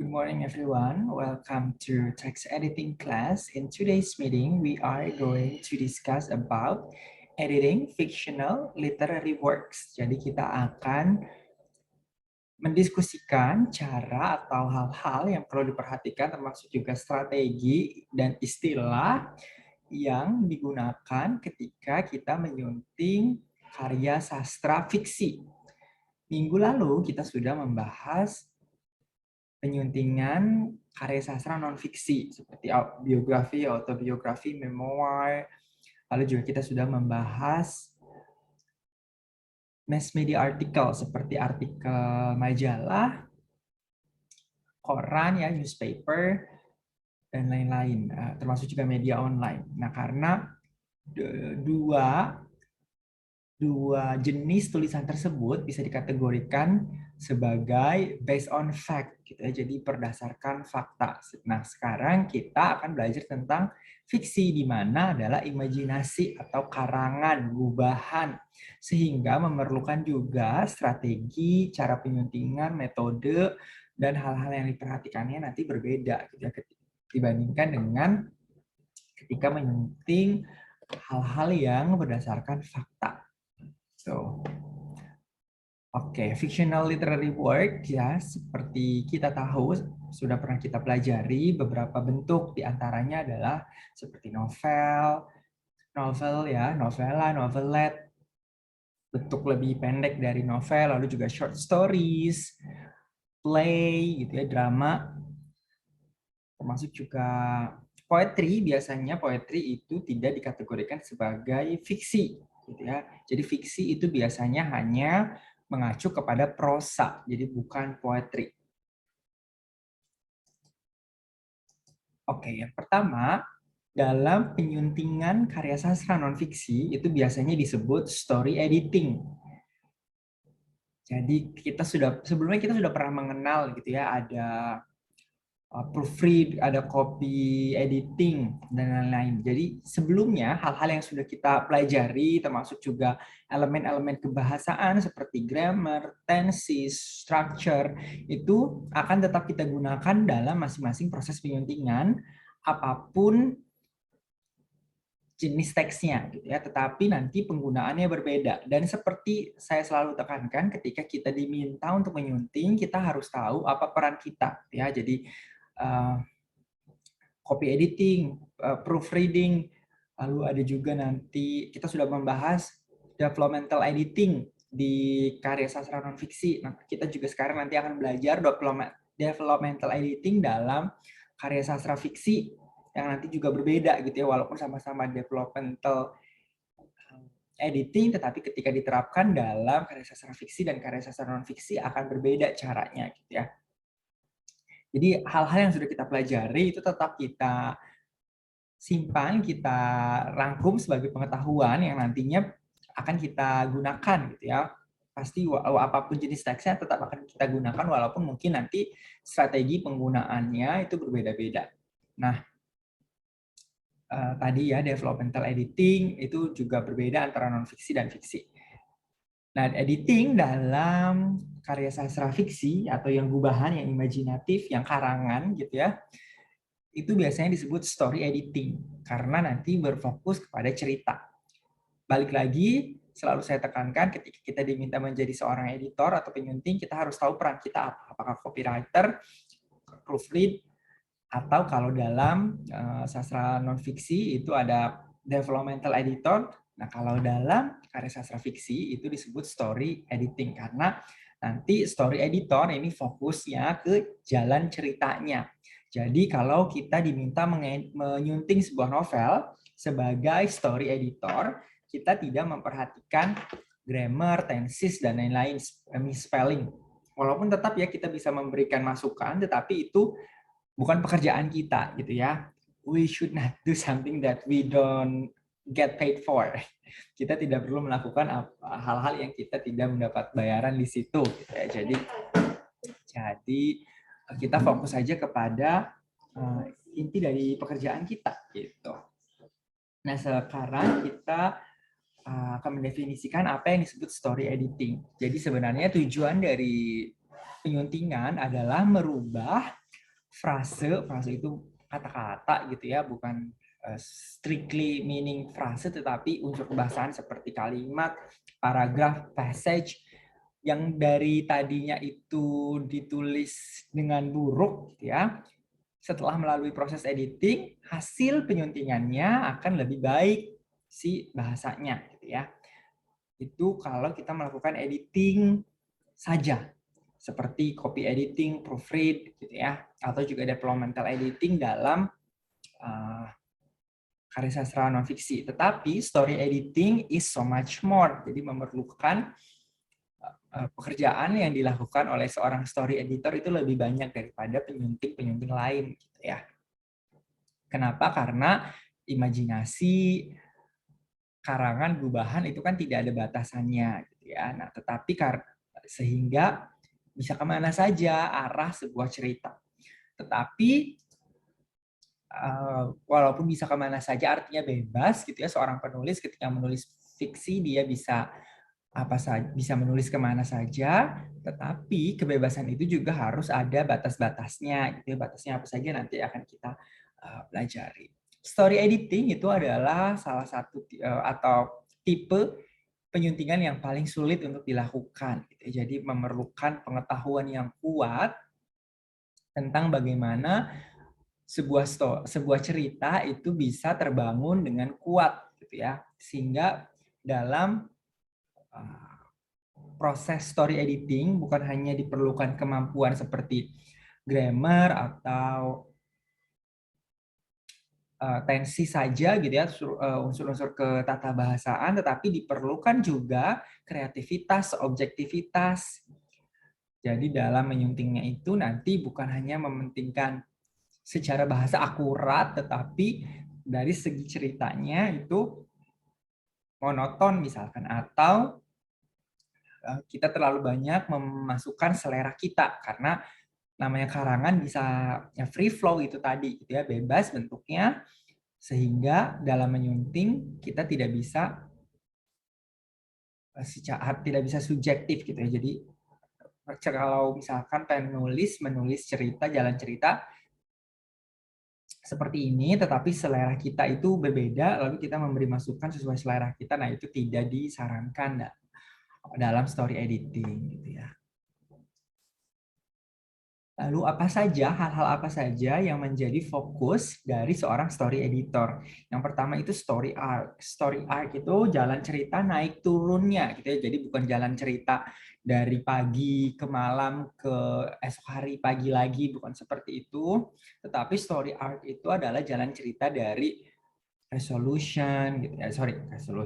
Good morning, everyone. Welcome to text editing class. In today's meeting, we are going to discuss about editing fictional literary works. Jadi kita akan mendiskusikan cara atau hal-hal yang perlu diperhatikan, termasuk juga strategi dan istilah yang digunakan ketika kita menyunting karya sastra fiksi. Minggu lalu kita sudah membahas penyuntingan karya sastra non-fiksi seperti biografi, autobiografi, memoir. Lalu juga kita sudah membahas mass media artikel seperti artikel majalah, koran, ya, newspaper, dan lain-lain, termasuk juga media online. Nah, karena dua jenis tulisan tersebut bisa dikategorikan sebagai based on fact, gitu ya. Jadi berdasarkan fakta. Nah, sekarang kita akan belajar tentang fiksi, di mana adalah imajinasi atau karangan, gubahan, sehingga memerlukan juga strategi, cara penyuntingan, metode, dan hal-hal yang diperhatikannya nanti berbeda, gitu ya, dibandingkan dengan ketika menyunting hal-hal yang berdasarkan fakta. Oke, fictional literary work, ya, seperti kita tahu, sudah pernah kita pelajari beberapa bentuk, diantaranya adalah seperti novel ya, novela, novelet, bentuk lebih pendek dari novel, lalu juga short stories, play, gitu ya, drama, termasuk juga poetry. Biasanya poetry itu tidak dikategorikan sebagai fiksi, gitu ya. Jadi fiksi itu biasanya hanya mengacu kepada prosa, jadi bukan poetry. Oke, yang pertama, dalam penyuntingan karya sastra non-fiksi itu biasanya disebut story editing. Jadi sebelumnya kita sudah pernah mengenal, gitu ya, ada proofread, ada copy editing, dan lain-lain. Jadi sebelumnya hal-hal yang sudah kita pelajari, termasuk juga elemen-elemen kebahasaan seperti grammar, tenses, structure, itu akan tetap kita gunakan dalam masing-masing proses penyuntingan, apapun jenis teksnya, gitu ya. Tetapi nanti penggunaannya berbeda. Dan seperti saya selalu tekankan, ketika kita diminta untuk menyunting, kita harus tahu apa peran kita, ya. Jadi copy editing, proofreading, lalu ada juga nanti kita sudah membahas developmental editing di karya sastra non-fiksi. Nah, kita juga sekarang nanti akan belajar developmental editing dalam karya sastra fiksi yang nanti juga berbeda, gitu ya, walaupun sama-sama developmental editing, tetapi ketika diterapkan dalam karya sastra fiksi dan karya sastra non-fiksi akan berbeda caranya, gitu ya. Jadi hal-hal yang sudah kita pelajari itu tetap kita simpan, kita rangkum sebagai pengetahuan yang nantinya akan kita gunakan, gitu ya. Pasti apapun jenis teksnya tetap akan kita gunakan, walaupun mungkin nanti strategi penggunaannya itu berbeda-beda. Nah, tadi ya, developmental editing itu juga berbeda antara non-fiksi dan fiksi. Nah, editing dalam karya sastra fiksi atau yang gubahan, yang imajinatif, yang karangan, gitu ya, itu biasanya disebut story editing karena nanti berfokus kepada cerita. Balik lagi, selalu saya tekankan ketika kita diminta menjadi seorang editor atau penyunting, kita harus tahu peran kita apa. Apakah copywriter, proofread, atau kalau dalam sastra non-fiksi itu ada developmental editor. Nah, kalau dalam karya sastra fiksi itu disebut story editing karena nanti story editor ini fokusnya ke jalan ceritanya. Jadi kalau kita diminta menyunting sebuah novel sebagai story editor, kita tidak memperhatikan grammar, tenses, dan lain-lain, misspelling. Walaupun tetap ya kita bisa memberikan masukan, tetapi itu bukan pekerjaan kita, gitu ya. We should not do something that we don't get paid for. Kita tidak perlu melakukan hal-hal yang kita tidak mendapat bayaran di situ, gitu ya. Jadi kita fokus saja kepada inti dari pekerjaan kita, gitu. Nah, sekarang kita akan mendefinisikan apa yang disebut story editing. Jadi sebenarnya tujuan dari penyuntingan adalah merubah frase itu kata-kata gitu ya, bukan strictly meaning frase, tetapi unsur kebahasaan seperti kalimat, paragraf, passage yang dari tadinya itu ditulis dengan buruk gitu ya. Setelah melalui proses editing, hasil penyuntingannya akan lebih baik si bahasanya gitu ya. Itu kalau kita melakukan editing saja, seperti copy editing, proofread gitu ya, atau juga developmental editing dalam karya sastra non-fiksi. Tetapi story editing is so much more, jadi memerlukan pekerjaan yang dilakukan oleh seorang story editor itu lebih banyak daripada penyunting-penyunting lain gitu ya. Kenapa? Karena imajinasi, karangan, gubahan itu kan tidak ada batasannya gitu ya. Nah, tetapi sehingga bisa kemana saja arah sebuah cerita. Tetapi walaupun bisa kemana saja, artinya bebas gitu ya, seorang penulis ketika menulis fiksi dia bisa apa saja, bisa menulis kemana saja, tetapi kebebasan itu juga harus ada batas-batasnya gitu ya. Batasnya apa saja nanti akan kita pelajari. Story editing itu adalah salah satu atau tipe penyuntingan yang paling sulit untuk dilakukan gitu ya. Jadi memerlukan pengetahuan yang kuat tentang bagaimana sebuah cerita itu bisa terbangun dengan kuat gitu ya, sehingga dalam proses story editing bukan hanya diperlukan kemampuan seperti grammar atau tensi saja gitu ya, unsur-unsur ketatabahasaan, tetapi diperlukan juga kreativitas, objektivitas. Jadi dalam menyuntingnya itu nanti bukan hanya mementingkan secara bahasa akurat, tetapi dari segi ceritanya itu monoton misalkan, atau kita terlalu banyak memasukkan selera kita, karena namanya karangan bisa ya free flow itu tadi gitu ya, bebas bentuknya, sehingga dalam menyunting kita tidak bisa subjektif gitu ya. Jadi kalau misalkan menulis cerita, jalan cerita seperti ini, tetapi selera kita itu berbeda, lalu kita memberi masukan sesuai selera kita, nah itu tidak disarankan dalam story editing gitu ya. Lalu hal-hal apa saja yang menjadi fokus dari seorang story editor? Yang pertama itu story arc. Story arc itu jalan cerita naik turunnya gitu ya. Jadi bukan jalan cerita dari pagi ke malam ke esok hari pagi lagi, bukan seperti itu. Tetapi story arc itu adalah jalan cerita dari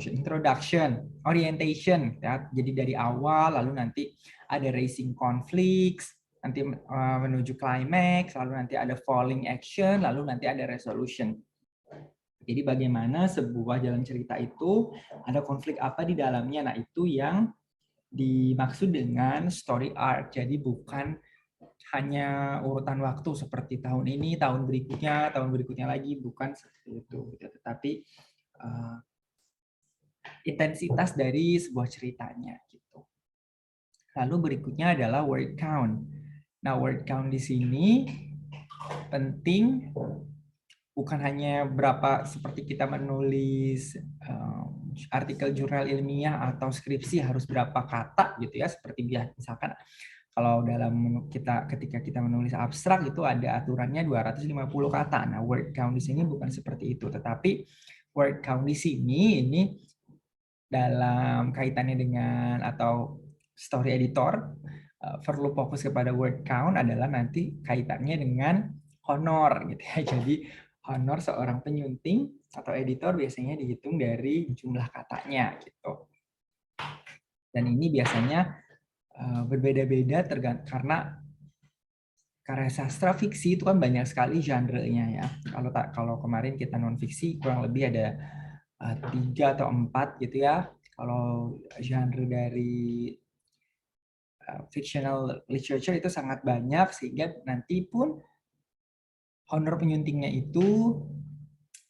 introduction, orientation ya. Jadi dari awal, lalu nanti ada raising conflicts, nanti menuju climax, lalu nanti ada falling action, lalu nanti ada resolution. Jadi bagaimana sebuah jalan cerita itu ada konflik apa di dalamnya. Nah, itu yang dimaksud dengan story arc. Jadi bukan hanya urutan waktu seperti tahun ini, tahun berikutnya lagi, bukan seperti itu. Tetapi intensitas dari sebuah ceritanya gitu. Lalu berikutnya adalah word count. Nah, word count di sini penting, bukan hanya berapa seperti kita menulis artikel jurnal ilmiah atau skripsi harus berapa kata gitu ya, seperti misalkan kalau ketika kita menulis abstrak itu ada aturannya 250 kata. Nah, word count di sini bukan seperti itu, tetapi word count di sini ini dalam kaitannya dengan atau story editor perlu fokus kepada word count adalah nanti kaitannya dengan honor gitu ya. Jadi honor seorang penyunting atau editor biasanya dihitung dari jumlah katanya gitu. Dan ini biasanya berbeda-beda karena karya sastra fiksi itu kan banyak sekali genre-nya ya. Kalau kemarin kita non fiksi kurang lebih ada 3 atau 4 gitu ya. Kalau genre dari fictional literature itu sangat banyak, sehingga nanti pun honor penyuntingnya itu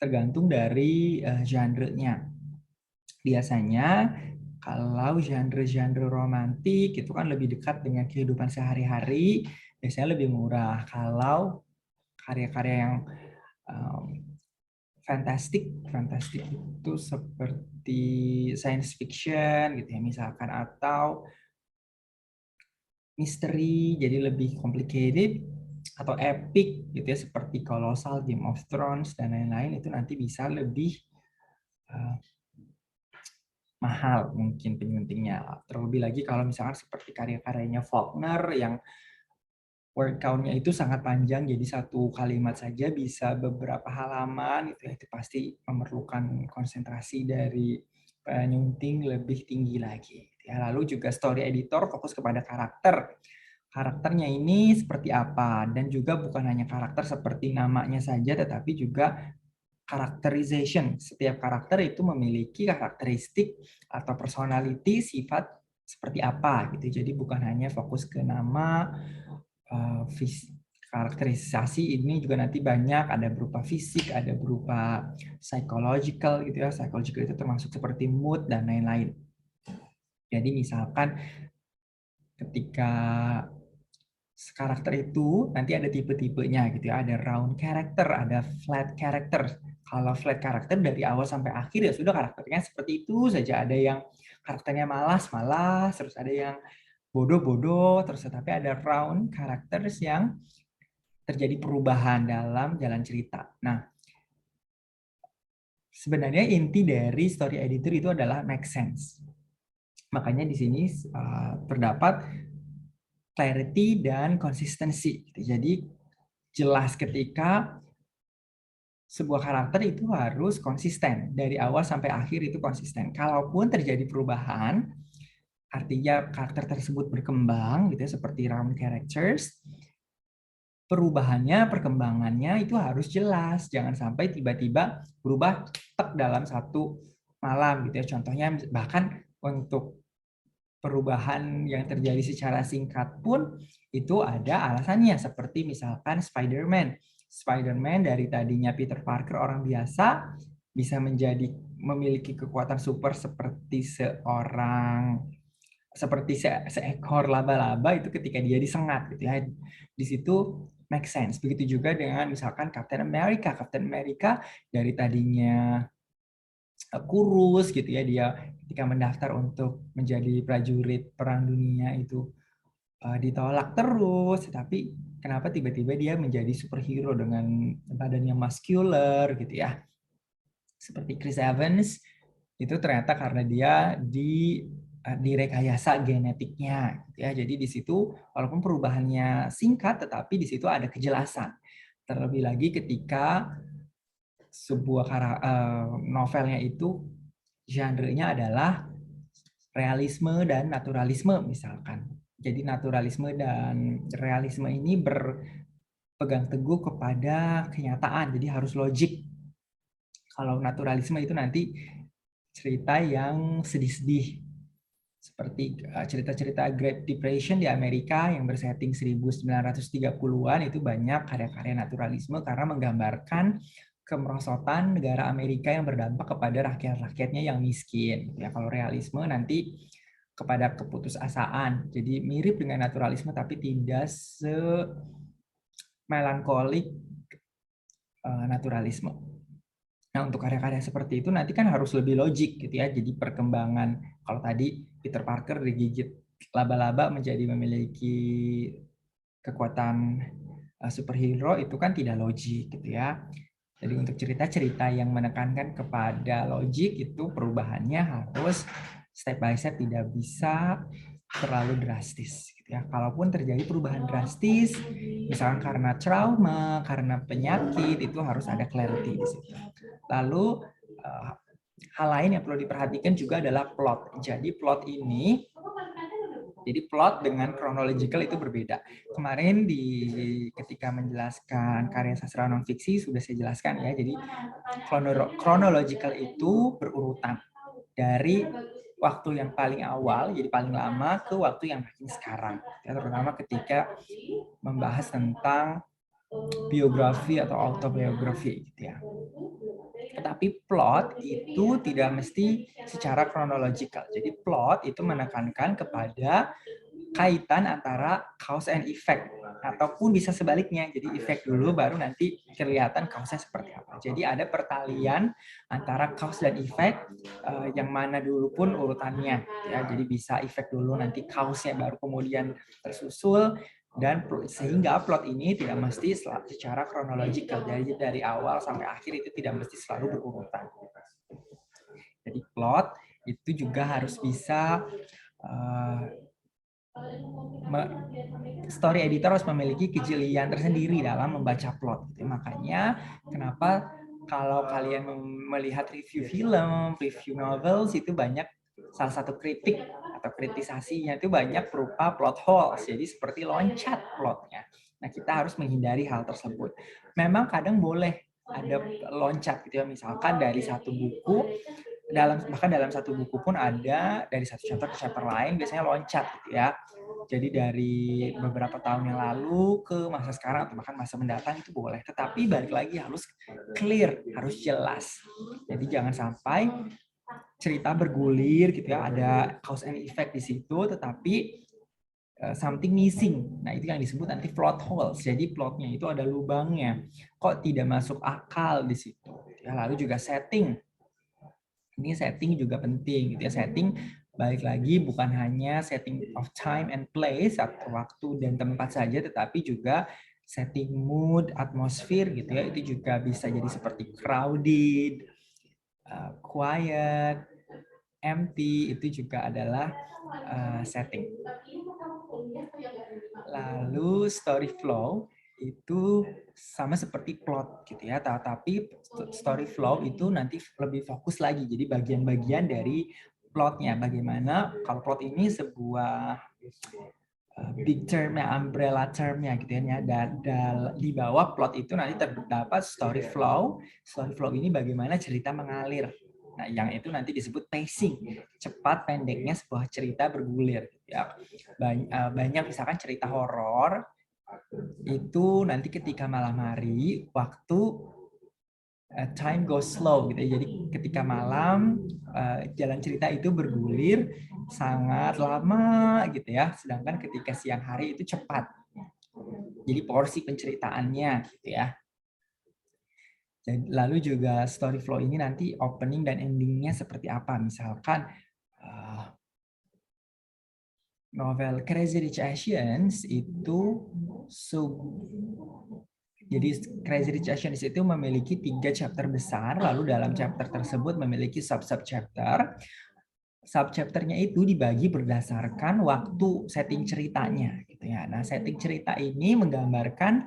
tergantung dari genre-nya. Biasanya kalau genre-genre romantik itu kan lebih dekat dengan kehidupan sehari-hari, biasanya lebih murah. Kalau karya-karya yang fantastik itu seperti science fiction gitu ya misalkan, atau misteri jadi lebih complicated, atau epic gitu ya seperti Colossal, Game of Thrones dan lain-lain, itu nanti bisa lebih mahal mungkin penyuntingnya. Terlebih lagi kalau misalkan seperti karya-karyanya Faulkner yang word count-nya itu sangat panjang, jadi satu kalimat saja bisa beberapa halaman, itu pasti memerlukan konsentrasi dari penyunting lebih tinggi lagi. Ya, lalu juga story editor fokus kepada karakternya ini seperti apa, dan juga bukan hanya karakter seperti namanya saja, tetapi juga characterization. Setiap karakter itu memiliki karakteristik atau personality, sifat seperti apa gitu. Jadi bukan hanya fokus ke nama, karakterisasi ini juga nanti banyak, ada berupa fisik, ada berupa psychological gitu ya. Psychological itu termasuk seperti mood dan lain-lain. Jadi misalkan ketika karakter itu nanti ada tipe-tipenya gitu ya. Ada round character, ada flat character. Kalau flat character dari awal sampai akhir ya sudah karakternya seperti itu saja. Ada yang karakternya malas, terus ada yang bodoh, terus tapi ada round characters yang terjadi perubahan dalam jalan cerita. Nah, sebenarnya inti dari story editor itu adalah make sense. Makanya di sini terdapat clarity dan konsistensi. Jadi jelas ketika sebuah karakter itu harus konsisten dari awal sampai akhir, itu konsisten. Kalaupun terjadi perubahan, artinya karakter tersebut berkembang gitu ya, seperti round characters, perkembangannya itu harus jelas. Jangan sampai tiba-tiba berubah tek dalam satu malam gitu ya. Contohnya bahkan untuk perubahan yang terjadi secara singkat pun itu ada alasannya, seperti misalkan Spider-Man dari tadinya Peter Parker orang biasa bisa menjadi memiliki kekuatan super seperti seekor laba-laba itu ketika dia disengat gitu ya. Di situ make sense. Begitu juga dengan misalkan Captain America dari tadinya kurus gitu ya, dia ketika mendaftar untuk menjadi prajurit perang dunia itu ditolak terus, tapi kenapa tiba-tiba dia menjadi superhero dengan badannya muscular gitu ya. Seperti Chris Evans itu ternyata karena dia direkayasa genetiknya gitu ya. Jadi di situ walaupun perubahannya singkat tetapi di situ ada kejelasan. Terlebih lagi ketika sebuah novelnya itu genre-nya adalah realisme dan naturalisme misalkan. Jadi naturalisme dan realisme ini berpegang teguh kepada kenyataan, jadi harus logik. Kalau naturalisme itu nanti cerita yang sedih-sedih, seperti cerita-cerita Great Depression di Amerika yang bersetting 1930-an, itu banyak karya-karya naturalisme karena menggambarkan kemerosotan negara Amerika yang berdampak kepada rakyat-rakyatnya yang miskin. Ya, kalau realisme nanti kepada keputusasaan. Jadi mirip dengan naturalisme tapi tidak melankolik naturalisme. Nah, untuk karya-karya seperti itu nanti kan harus lebih logik gitu ya. Jadi perkembangan, kalau tadi Peter Parker digigit laba-laba menjadi memiliki kekuatan superhero, itu kan tidak logik gitu ya. Jadi untuk cerita-cerita yang menekankan kepada logik itu perubahannya harus step by step, tidak bisa terlalu drastis gitu ya. Kalaupun terjadi perubahan drastis, misalkan karena trauma, karena penyakit, itu harus ada clarity di situ. Lalu hal lain yang perlu diperhatikan juga adalah plot. Jadi plot dengan chronological itu berbeda. Kemarin ketika menjelaskan karya sastra non fiksi sudah saya jelaskan ya. Jadi chronological itu berurutan dari waktu yang paling awal, jadi paling lama, ke waktu yang paling sekarang. Ya, terutama ketika membahas tentang biografi atau autobiografi gitu ya. Tetapi plot itu tidak mesti secara kronologikal. Jadi plot itu menekankan kepada kaitan antara cause and effect, ataupun bisa sebaliknya, jadi effect dulu baru nanti kelihatan cause-nya seperti apa. Jadi ada pertalian antara cause dan effect, yang mana dulu pun urutannya ya. Jadi bisa effect dulu nanti cause-nya baru kemudian tersusul, dan sehingga plot ini tidak mesti secara kronologikal, jadi dari awal sampai akhir itu tidak mesti selalu berurutan. Jadi plot itu juga harus bisa story editor harus memiliki kejelian tersendiri dalam membaca plot. Makanya kenapa kalau kalian melihat review film, review novels itu banyak salah satu kritik atau kritisasinya itu banyak berupa plot holes. Jadi seperti loncat plotnya. Nah, kita harus menghindari hal tersebut. Memang kadang boleh ada loncat gitu ya, misalkan dari satu buku bahkan dalam satu buku pun ada dari satu chapter ke chapter lain biasanya loncat gitu ya. Jadi dari beberapa tahun yang lalu ke masa sekarang atau bahkan masa mendatang itu boleh. Tetapi balik lagi harus clear, harus jelas. Jadi jangan sampai cerita bergulir gitu ya, ada cause and effect di situ tetapi something missing. Nah, itu yang disebut nanti plot holes. Jadi plotnya itu ada lubangnya. Kok tidak masuk akal di situ. Ya, lalu juga setting. Ini setting juga penting gitu ya. Setting balik lagi bukan hanya setting of time and place atau waktu dan tempat saja, tetapi juga setting mood, atmosfer gitu ya. Itu juga bisa jadi seperti crowded, quiet, empty, itu juga adalah setting. Lalu story flow itu sama seperti plot gitu ya, tapi story flow itu nanti lebih fokus lagi, jadi bagian-bagian dari plotnya. Bagaimana kalau plot ini sebuah big term-nya, umbrella term-nya gitu ya, dan di bawah plot itu nanti terdapat story flow. Story flow ini bagaimana cerita mengalir. Nah, yang itu nanti disebut pacing, cepat pendeknya sebuah cerita bergulir. Ya. Banyak misalkan cerita horor itu nanti ketika malam hari waktu time goes slow gitu. Jadi ketika malam jalan cerita itu bergulir sangat lama gitu ya. Sedangkan ketika siang hari itu cepat. Jadi porsi penceritaannya gitu ya. Lalu juga story flow ini nanti opening dan endingnya seperti apa. Misalkan novel Crazy Rich Asians itu jadi Crazy Rich Asians itu memiliki 3 chapter besar, lalu dalam chapter tersebut memiliki sub-chapter. Sub-chapternya itu dibagi berdasarkan waktu setting ceritanya gitu ya. Nah, setting cerita ini menggambarkan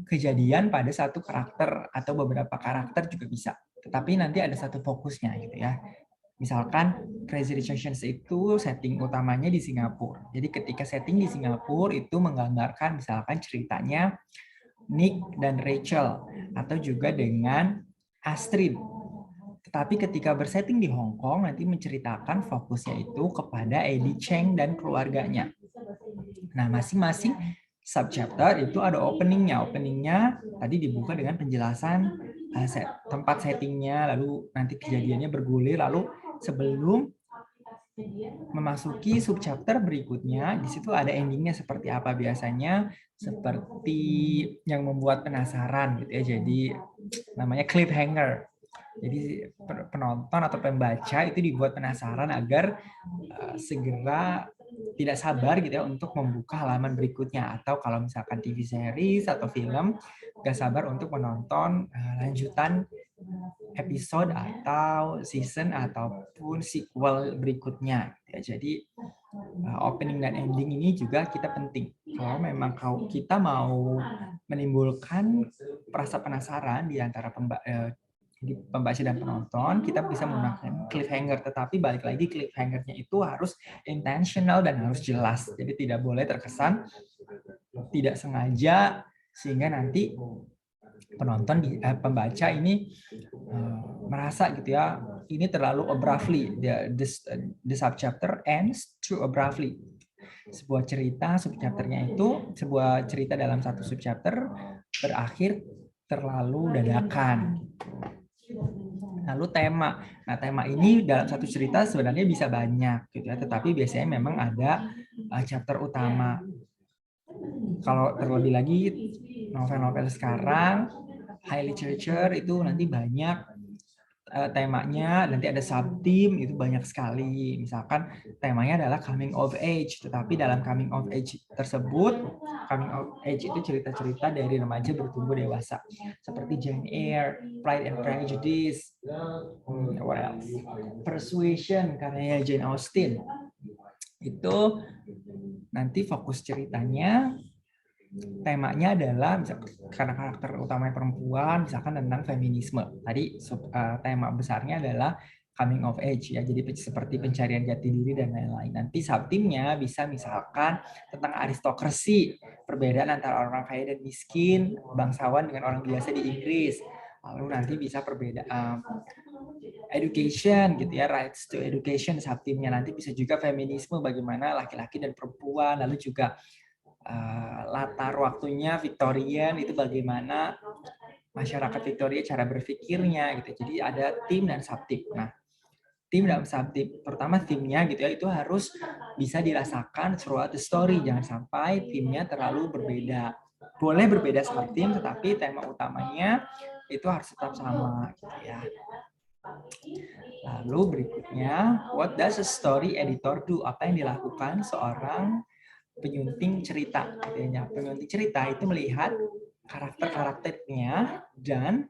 kejadian pada satu karakter atau beberapa karakter juga bisa. Tetapi nanti ada satu fokusnya gitu ya. Misalkan Crazy Rich Asians itu setting utamanya di Singapura. Jadi ketika setting di Singapura itu menggambarkan misalkan ceritanya Nick dan Rachel atau juga dengan Astrid. Tetapi ketika bersetting di Hong Kong nanti menceritakan fokusnya itu kepada Eddie Cheng dan keluarganya. Nah, masing-masing subchapter itu ada openingnya. Openingnya tadi dibuka dengan penjelasan tempat settingnya, lalu nanti kejadiannya bergulir, lalu sebelum memasuki subchapter berikutnya, di situ ada endingnya seperti apa biasanya, seperti yang membuat penasaran gitu ya. Jadi namanya cliffhanger. Jadi penonton atau pembaca itu dibuat penasaran agar segera tidak sabar gitu ya untuk membuka halaman berikutnya, atau kalau misalkan TV series atau film gak sabar untuk menonton lanjutan episode atau season ataupun sequel berikutnya ya. Jadi opening dan ending ini juga kita penting. Kalau memang kita mau menimbulkan rasa penasaran di antara pembaca dan penonton, kita bisa menggunakan cliffhanger. Tetapi balik lagi cliffhangernya itu harus intentional dan harus jelas. Jadi tidak boleh terkesan tidak sengaja sehingga nanti penonton pembaca ini merasa gitu ya, ini terlalu abruptly, the subchapter ends too abruptly. Sebuah cerita subchapternya itu, sebuah cerita dalam satu subchapter berakhir terlalu dadakan. Lalu tema. Nah, tema ini dalam satu cerita sebenarnya bisa banyak gitu ya, tetapi biasanya memang ada chapter utama. Kalau terlebih lagi novel-novel sekarang, high literature itu nanti banyak temanya, nanti ada sub-theme itu banyak sekali. Misalkan temanya adalah coming of age, tetapi dalam coming of age tersebut, coming of age itu cerita-cerita dari remaja bertumbuh dewasa, seperti Jane Eyre, Pride and Prejudice, what else? Persuasion karya Jane Austen. Itu nanti fokus ceritanya, temanya adalah misalkan karena karakter utamanya perempuan, misalkan tentang feminisme. Tadi tema besarnya adalah coming of age ya, jadi seperti pencarian jati diri dan lain-lain. Nanti subtimnya bisa misalkan tentang aristokrasi, perbedaan antara orang kaya dan miskin, bangsawan dengan orang biasa di Inggris. Lalu nanti bisa perbedaan education gitu ya, rights to education subtimnya. Nanti bisa juga feminisme, bagaimana laki-laki dan perempuan, lalu juga latar waktunya Victorian itu bagaimana masyarakat Victoria cara berpikirnya gitu. Jadi ada tim dan subtim. Nah, tim dan subtim, pertama timnya gitu ya, itu harus bisa dirasakan throughout the story. Jangan sampai timnya terlalu berbeda. Boleh berbeda subtim, tetapi tema utamanya itu harus tetap sama gitu ya. Lalu berikutnya, what does a story editor do? Apa yang dilakukan seorang penyunting cerita? Penyunting cerita itu melihat karakter-karakternya dan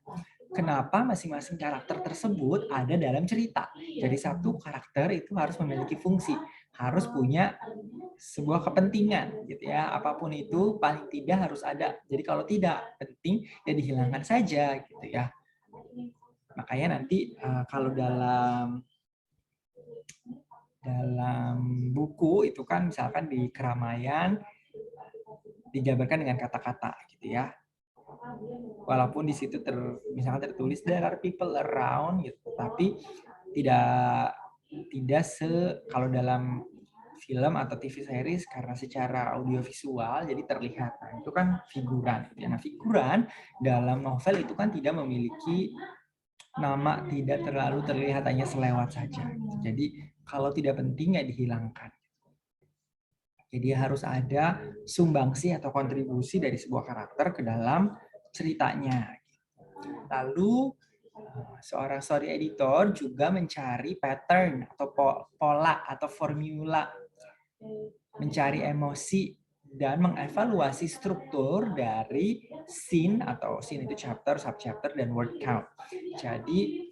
kenapa masing-masing karakter tersebut ada dalam cerita. Jadi satu karakter itu harus memiliki fungsi, harus punya sebuah kepentingan gitu ya. Apapun itu paling tidak harus ada. Jadi kalau tidak penting ya dihilangkan saja gitu ya. Makanya nanti kalau dalam buku itu kan misalkan di keramaian dijabarkan dengan kata-kata gitu ya. Walaupun di situ misalkan tertulis there are people around gitu, tapi tidak kalau dalam film atau TV series karena secara audiovisual jadi terlihat. Nah, itu kan figuran gitu ya. Nah, figuran dalam novel itu kan tidak memiliki nama, tidak terlalu terlihat, hanya selewat saja. Jadi kalau tidak penting ya dihilangkan. Jadi harus ada sumbangsi atau kontribusi dari sebuah karakter ke dalam ceritanya. Lalu seorang story editor juga mencari pattern atau pola atau formula, mencari emosi dan mengevaluasi struktur dari scene atau scene itu chapter, subchapter, dan word count. Jadi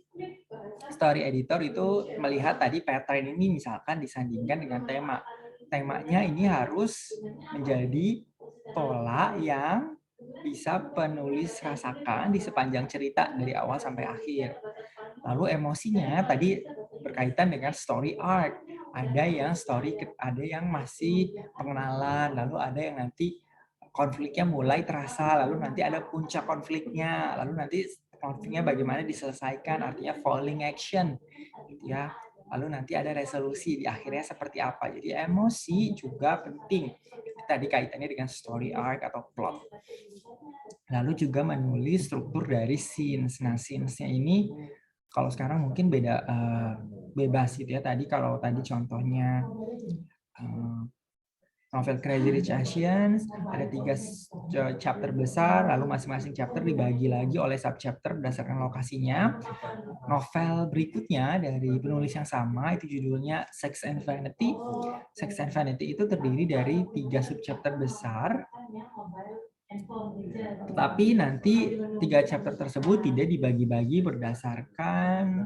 story editor itu melihat tadi pattern ini misalkan disandingkan dengan tema. Temanya ini harus menjadi pola yang bisa penulis rasakan di sepanjang cerita dari awal sampai akhir. Lalu emosinya tadi berkaitan dengan story arc. Ada yang masih pengenalan, lalu ada yang nanti konfliknya mulai terasa, lalu nanti ada puncak konfliknya, lalu nanti konfliknya bagaimana diselesaikan, artinya falling action gitu ya. Lalu nanti ada resolusi di akhirnya seperti apa. Jadi emosi juga penting. Tadi kaitannya dengan story arc atau plot. Lalu juga menulis struktur dari scenes. Nah, scenes-nya ini kalau sekarang mungkin bebas gitu ya. Kalau tadi contohnya novel Crazy Rich Asians ada 3 chapter besar, lalu masing-masing chapter dibagi lagi oleh subchapter berdasarkan lokasinya. Novel berikutnya dari penulis yang sama itu judulnya Sex and Vanity. Sex and Vanity itu terdiri dari 3 subchapter besar. Tetapi nanti 3 chapter tersebut tidak dibagi-bagi berdasarkan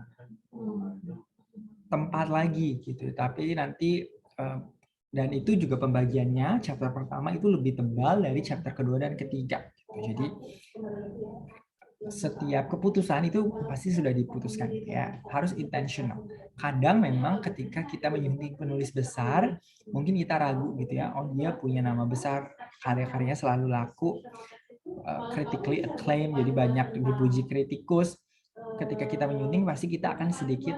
tempat lagi gitu. Tapi nanti dan itu juga pembagiannya chapter pertama itu lebih tebal dari chapter kedua dan ketiga. Jadi setiap keputusan itu pasti sudah diputuskan ya, harus intentional. Kadang memang ketika kita menyunting penulis besar, mungkin kita ragu gitu ya, oh dia punya nama besar, karya-karyanya selalu laku, critically acclaimed, jadi banyak dipuji kritikus. Ketika kita menyunting pasti kita akan sedikit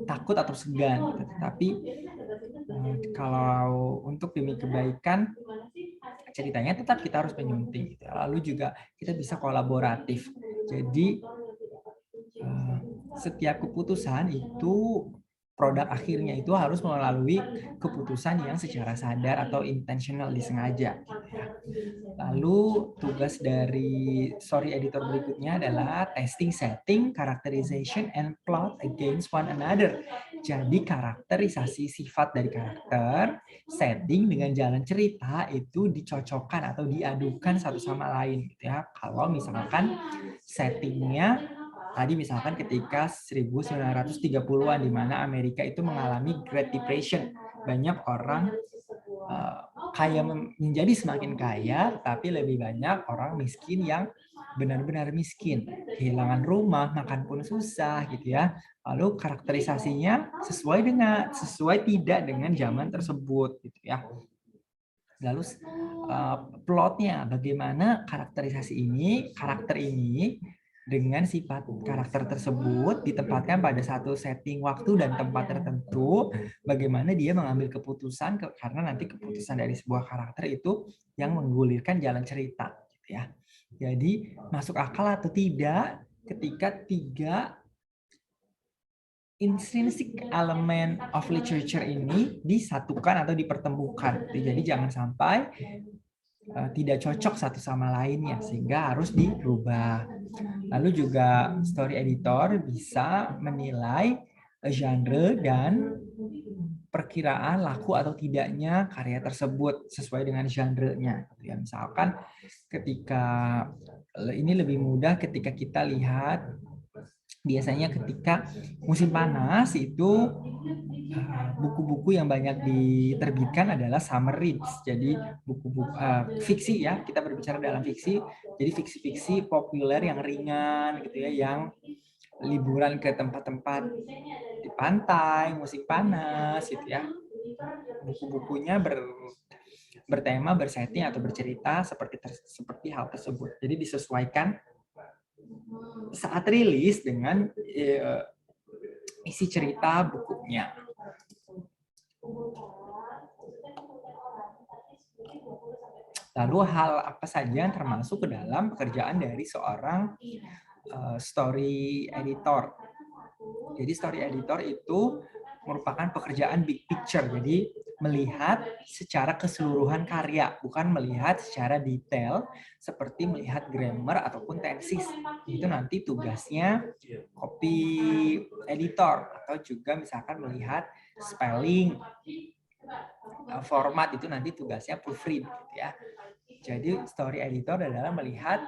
takut atau segan gitu. Tapi kalau untuk demi kebaikan ceritanya tetap kita harus menyunting gitu. Lalu juga kita bisa kolaboratif. Jadi setiap keputusan itu produk akhirnya itu harus melalui keputusan yang secara sadar atau intentional disengaja. Lalu tugas dari story editor berikutnya adalah testing setting, characterization, and plot against one another. Jadi karakterisasi sifat dari karakter, setting dengan jalan cerita itu dicocokkan atau diadukan satu sama lain gitu ya. Kalau misalkan settingnya tadi misalkan ketika 1930-an di mana Amerika itu mengalami Great Depression. Banyak orang kaya menjadi semakin kaya, tapi lebih banyak orang miskin yang benar-benar miskin. Kehilangan rumah, makan pun susah gitu ya. Lalu karakterisasinya sesuai tidak dengan zaman tersebut gitu ya. Lalu plotnya bagaimana karakter ini dengan sifat karakter tersebut ditempatkan pada satu setting waktu dan tempat tertentu, bagaimana dia mengambil keputusan karena nanti keputusan dari sebuah karakter itu yang menggulirkan jalan cerita gitu ya. Jadi masuk akal atau tidak ketika tiga intrinsic element of literature ini disatukan atau dipertemukan. Jadi jangan sampai tidak cocok satu sama lainnya sehingga harus dirubah. Lalu juga story editor bisa menilai genre dan perkiraan laku atau tidaknya karya tersebut sesuai dengan genre-nya. Ya, misalkan ketika ini lebih mudah ketika kita lihat biasanya ketika musim panas itu buku-buku yang banyak diterbitkan adalah summer reads. Jadi buku-buku fiksi ya, kita berbicara dalam fiksi. Jadi fiksi-fiksi populer yang ringan gitu ya, yang liburan ke tempat-tempat di pantai, musim panas gitu ya. Buku-bukunya bertema, bersetting atau bercerita seperti hal tersebut. Jadi disesuaikan saat rilis dengan isi cerita bukunya. Lalu hal apa saja yang termasuk ke dalam pekerjaan dari seorang story editor. Jadi story editor itu merupakan pekerjaan big picture. Jadi melihat secara keseluruhan karya, bukan melihat secara detail seperti melihat grammar ataupun tenses. Itu nanti tugasnya copy editor, atau juga misalkan melihat spelling, format, itu nanti tugasnya proofread gitu ya. Jadi story editor adalah melihat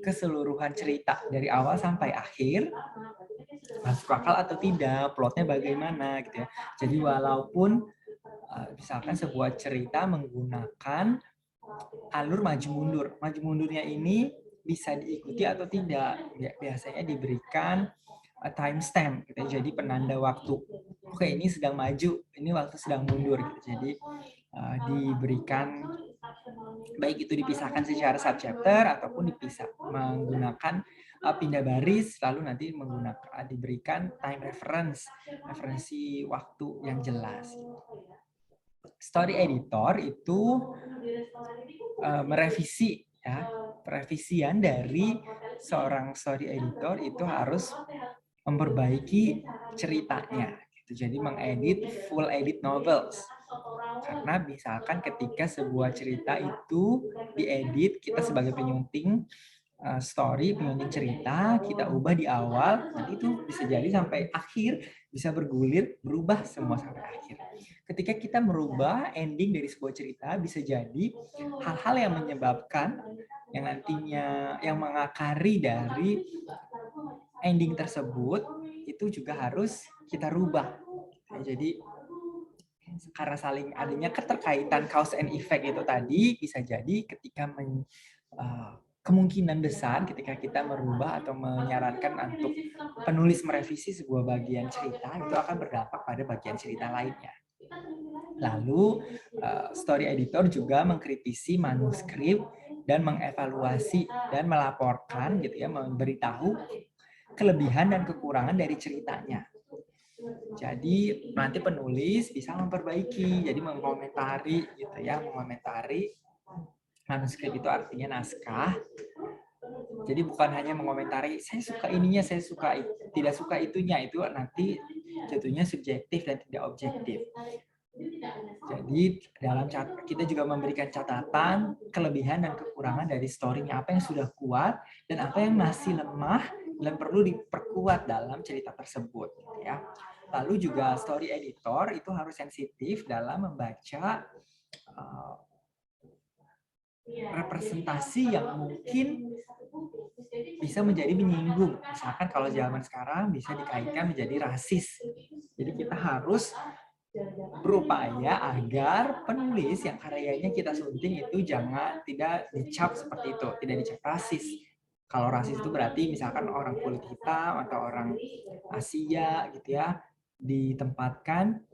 keseluruhan cerita dari awal sampai akhir, masuk akal atau tidak, plotnya bagaimana gitu ya. Jadi walaupun misalkan sebuah cerita menggunakan alur maju mundur. Maju mundurnya ini bisa diikuti atau tidak. Biasanya diberikan timestamp gitu. Jadi penanda waktu. Oke, ini sedang maju, ini waktu sedang mundur gitu. Jadi diberikan, baik itu dipisahkan secara subchapter ataupun dipisah menggunakan pindah baris, lalu nanti diberikan time referensi waktu yang jelas. Story editor itu merevisi ya, revisian dari seorang story editor itu harus memperbaiki ceritanya gitu. Jadi mengedit full edit novels. Karena misalkan ketika sebuah cerita itu diedit, kita sebagai penyunting penyunting cerita, kita ubah di awal, nanti itu bisa jadi sampai akhir, bisa berubah semua sampai akhir. Ketika kita merubah ending dari sebuah cerita, bisa jadi hal-hal yang menyebabkan, yang nantinya, yang mengakari dari ending tersebut, itu juga harus kita rubah. Jadi karena saling adanya keterkaitan cause and effect itu tadi, bisa jadi ketika kemungkinan besar ketika kita merubah atau menyarankan untuk penulis merevisi sebuah bagian cerita, itu akan berdampak pada bagian cerita lainnya. Lalu story editor juga mengkritisi manuskrip dan mengevaluasi dan melaporkan gitu ya, memberitahu kelebihan dan kekurangan dari ceritanya. Jadi nanti penulis bisa memperbaiki, jadi mengomentari gitu ya, mengomentari manuskrip itu artinya naskah. Jadi bukan hanya mengomentari saya suka ininya, saya suka tidak suka itunya, itu nanti jatuhnya subjektif dan tidak objektif. Jadi dalam kita juga memberikan catatan kelebihan dan kekurangan dari story-nya, apa yang sudah kuat dan apa yang masih lemah dan perlu diperkuat dalam cerita tersebut, ya. Lalu juga story editor itu harus sensitif dalam membaca representasi yang mungkin bisa menjadi menyinggung. Misalkan kalau zaman sekarang bisa dikaitkan menjadi rasis. Jadi kita harus berupaya agar penulis yang karyanya kita sunting itu tidak dicap seperti itu, tidak dicap rasis. Kalau rasis itu berarti misalkan orang kulit hitam atau orang Asia gitu ya, ditempatkan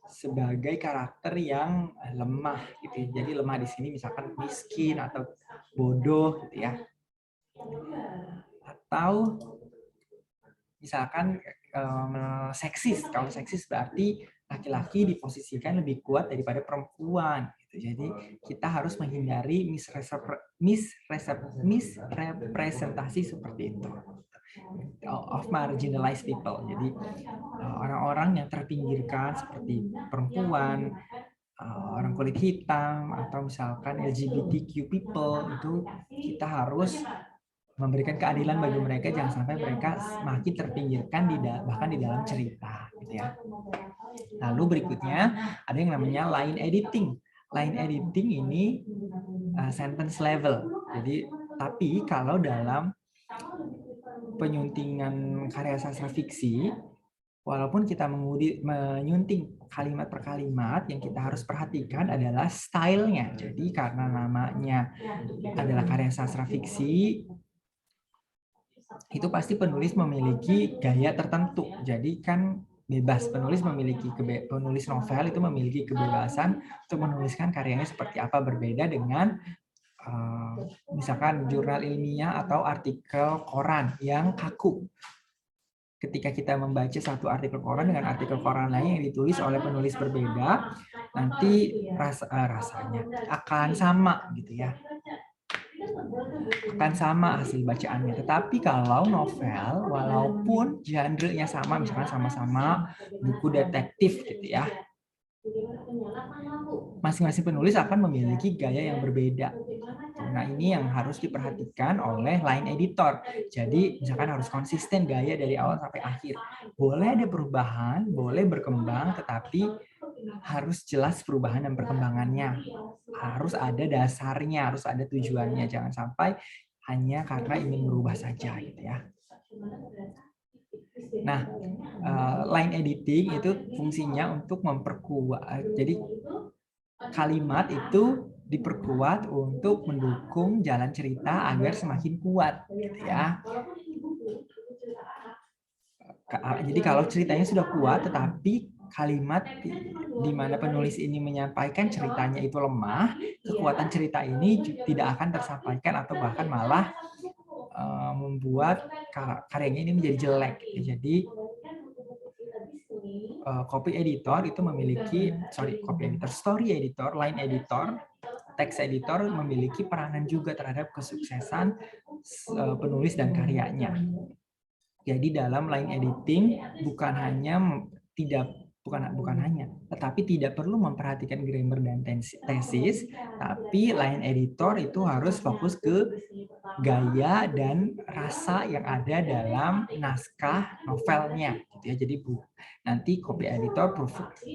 sebagai karakter yang lemah gitu. Jadi lemah di sini misalkan miskin atau bodoh gitu ya. Atau misalkan seksis. Kalau seksis berarti laki-laki diposisikan lebih kuat daripada perempuan gitu. Jadi kita harus menghindari misrepresentasi seperti itu of marginalized people. Jadi orang-orang yang terpinggirkan seperti perempuan, orang kulit hitam, atau misalkan LGBTQ people, itu kita harus memberikan keadilan bagi mereka, jangan sampai mereka semakin terpinggirkan bahkan di dalam cerita gitu ya. Lalu berikutnya ada yang namanya line editing. Line editing ini sentence level. Jadi tapi kalau dalam penyuntingan karya sastra fiksi, walaupun kita menyunting kalimat per kalimat, yang kita harus perhatikan adalah stylenya. Jadi karena namanya adalah karya sastra fiksi, itu pasti penulis memiliki gaya tertentu. Jadi kan bebas, penulis novel itu memiliki kebebasan untuk menuliskan karyanya seperti apa, berbeda dengan misalkan jurnal ilmiah atau artikel koran yang kaku. Ketika kita membaca satu artikel koran dengan artikel koran lain yang ditulis oleh penulis berbeda, nanti rasanya akan sama gitu ya. Akan sama hasil bacaannya. Tetapi kalau novel, walaupun genre-nya sama, misalkan sama-sama buku detektif gitu ya, masing-masing penulis akan memiliki gaya yang berbeda. Nah, ini yang harus diperhatikan oleh line editor. Jadi, misalkan harus konsisten gaya dari awal sampai akhir. Boleh ada perubahan, boleh berkembang, tetapi harus jelas perubahan dan perkembangannya. Harus ada dasarnya, harus ada tujuannya. Jangan sampai hanya karena ingin merubah saja gitu ya. Nah, line editing itu fungsinya untuk memperkuat. Jadi kalimat itu diperkuat untuk mendukung jalan cerita agar semakin kuat, gitu ya. Jadi kalau ceritanya sudah kuat, tetapi kalimat di mana penulis ini menyampaikan ceritanya itu lemah, kekuatan cerita ini tidak akan tersampaikan atau bahkan malah membuat karyanya ini menjadi jelek. Jadi copy editor itu memiliki, story editor, line editor, text editor memiliki peranan juga terhadap kesuksesan penulis dan karyanya. Jadi dalam line editing tetapi tidak perlu memperhatikan grammar dan tesis, tapi line editor itu harus fokus ke gaya dan rasa yang ada dalam naskah novelnya gitu ya. Jadi nanti copy editor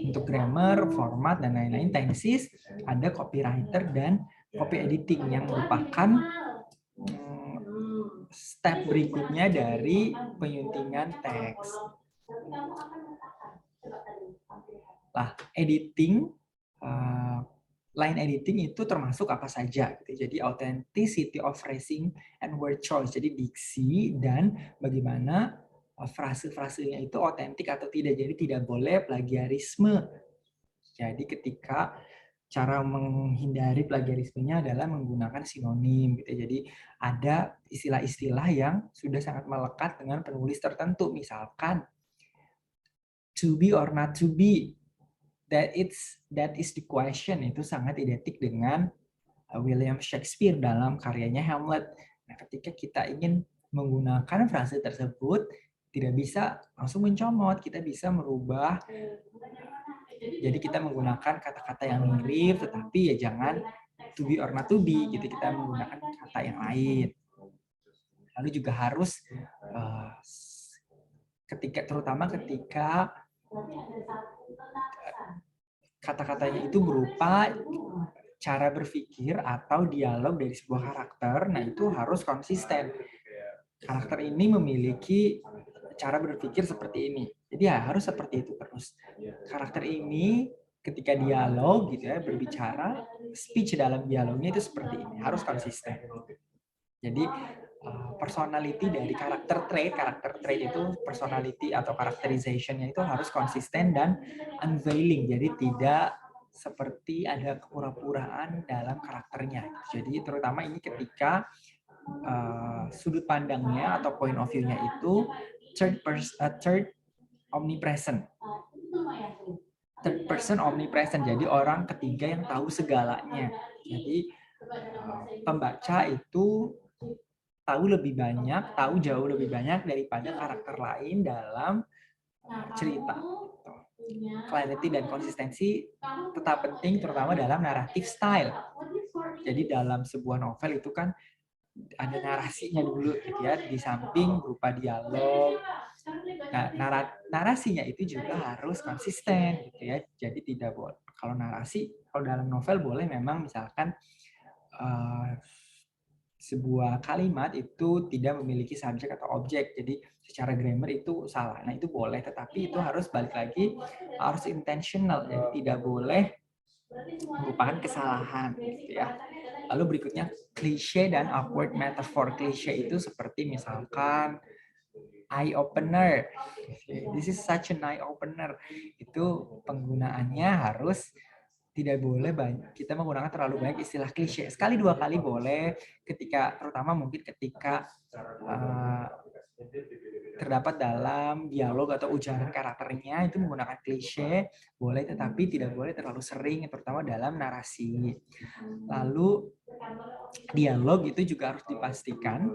untuk grammar, format dan lain-lain, tesis ada copywriter dan copy editing yang merupakan step berikutnya dari penyuntingan teks. Lah, editing, line editing itu termasuk apa saja. Jadi authenticity of phrasing and word choice. Jadi diksi dan bagaimana frase-frasenya itu otentik atau tidak. Jadi tidak boleh plagiarisme. Jadi ketika cara menghindari plagiarismenya adalah menggunakan sinonim gitu. Jadi ada istilah-istilah yang sudah sangat melekat dengan penulis tertentu, misalkan to be or not to be, that is the question, itu sangat identik dengan William Shakespeare dalam karyanya Hamlet. Nah, ketika kita ingin menggunakan frase tersebut, tidak bisa langsung mencomot, kita bisa merubah. Jadi kita menggunakan kata-kata yang mirip, tetapi ya jangan to be or not to be, gitu. Kita menggunakan kata yang lain. Lalu juga harus terutama ketika kata-katanya itu berupa cara berpikir atau dialog dari sebuah karakter, nah itu harus konsisten. Karakter ini memiliki cara berpikir seperti ini, jadi ya harus seperti itu terus. Karakter ini ketika dialog gitu ya, berbicara, speech dalam dialognya itu seperti ini, harus konsisten. Jadi personality dari karakter trait itu personality atau characterization-nya itu harus konsisten dan unveiling. Jadi tidak seperti ada kepura-puraan dalam karakternya. Jadi terutama ini ketika sudut pandangnya atau point of view-nya itu third omnipresent. Third person omnipresent. Jadi orang ketiga yang tahu segalanya. Jadi pembaca itu tahu jauh lebih banyak daripada karakter lain dalam cerita. Clarity dan konsistensi tetap penting, terutama dalam narrative style. Jadi dalam sebuah novel itu kan ada narasinya dulu gitu ya, di samping berupa dialog. Nah, narasinya itu juga harus konsisten gitu ya. Jadi tidak boleh kalau dalam novel boleh memang misalkan sebuah kalimat itu tidak memiliki subjek atau objek, jadi secara grammar itu salah. Nah itu boleh, tetapi itu harus balik lagi harus intentional, jadi tidak boleh merupakan kesalahan gitu ya. Lalu berikutnya klise dan awkward metaphor. Klise itu seperti misalkan eye opener. This is such an eye opener. Itu penggunaannya harus tidak boleh kita menggunakan terlalu banyak istilah klise. Sekali dua kali boleh, terutama mungkin ketika terdapat dalam dialog atau ujaran karakternya itu menggunakan klise boleh, tetapi tidak boleh terlalu sering, terutama dalam narasi. Lalu dialog itu juga harus dipastikan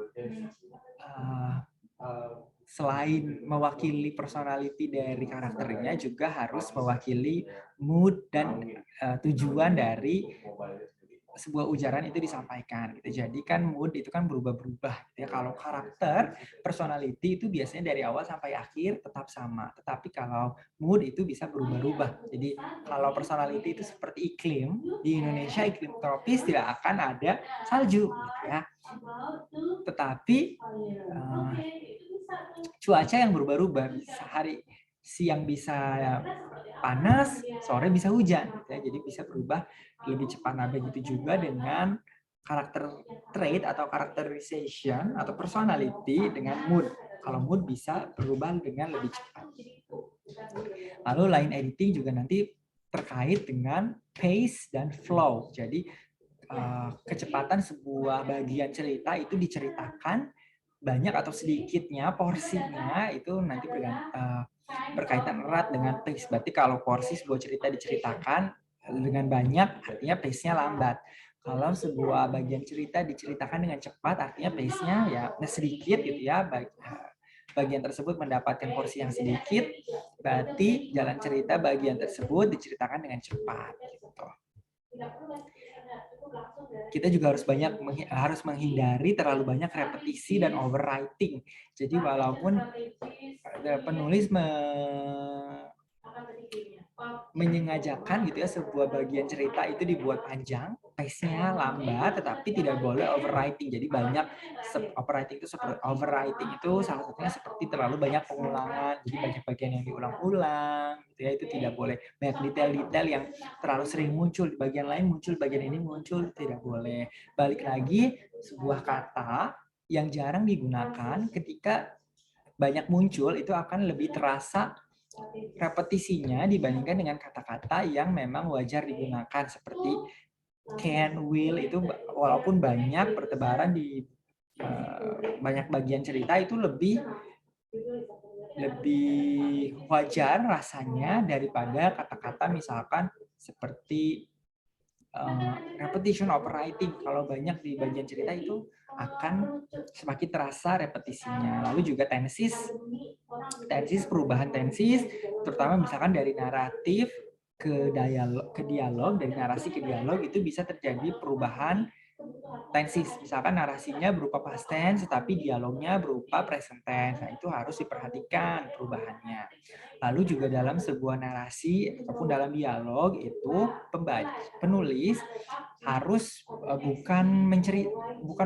selain mewakili personality dari karakternya, juga harus mewakili mood dan tujuan dari sebuah ujaran itu disampaikan gitu. Jadi kan mood itu kan berubah-berubah gitu ya. Kalau karakter, personality itu biasanya dari awal sampai akhir tetap sama. Tetapi kalau mood itu bisa berubah-ubah. Jadi kalau personality itu seperti iklim, di Indonesia iklim tropis tidak akan ada salju gitu ya. Tetapi cuaca yang berubah-ubah, bisa siang bisa panas, sore bisa hujan gitu ya. Jadi bisa berubah lebih cepat. Nah, begitu juga dengan karakter trait atau characterization atau personality dengan mood. Kalau mood bisa berubah dengan lebih cepat. Lalu line editing juga nanti terkait dengan pace dan flow. Jadi kecepatan sebuah bagian cerita itu diceritakan banyak atau sedikitnya porsinya itu nanti berkaitan erat dengan pace. Berarti kalau porsi sebuah cerita diceritakan dengan banyak, artinya pace-nya lambat. Kalau sebuah bagian cerita diceritakan dengan cepat, artinya pace-nya ya sedikit gitu ya. Bagian tersebut mendapatkan porsi yang sedikit, berarti jalan cerita bagian tersebut diceritakan dengan cepat. Gitu. Kita juga harus menghindari terlalu banyak repetisi dan overwriting. Jadi walaupun penulis menyengajakan gitu ya sebuah bagian cerita itu dibuat panjang, pace-nya lambat, tetapi tidak boleh overwriting. Jadi overwriting itu salah satunya seperti terlalu banyak pengulangan, jadi banyak bagian yang diulang-ulang gitu ya, itu tidak boleh. Banyak detail-detail yang terlalu sering muncul, di bagian lain muncul, bagian ini muncul, tidak boleh. Balik lagi, sebuah kata yang jarang digunakan ketika banyak muncul itu akan lebih terasa repetisinya dibandingkan dengan kata-kata yang memang wajar digunakan seperti can, will itu walaupun banyak bertebaran di banyak bagian cerita itu lebih wajar rasanya daripada kata-kata misalkan seperti repetition of writing. Kalau banyak di bagian cerita itu akan semakin terasa repetisinya. Lalu juga tensis perubahan tensis, terutama misalkan dari naratif ke dialog, dari narasi ke dialog itu bisa terjadi perubahan tensis. Misalkan narasinya berupa past tense, tetapi dialognya berupa present tense. Nah, itu harus diperhatikan perubahannya. Lalu juga dalam sebuah narasi ataupun dalam dialog itu penulis harus bukan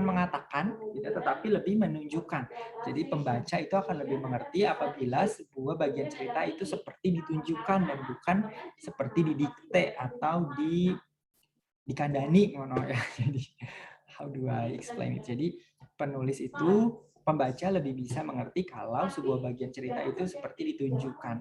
mengatakan gitu, tetapi lebih menunjukkan. Jadi pembaca itu akan lebih mengerti apabila sebuah bagian cerita itu seperti ditunjukkan dan bukan seperti didikte atau dikandani ngono ya. Jadi how do I explain it? Jadi pembaca lebih bisa mengerti kalau sebuah bagian cerita itu seperti ditunjukkan.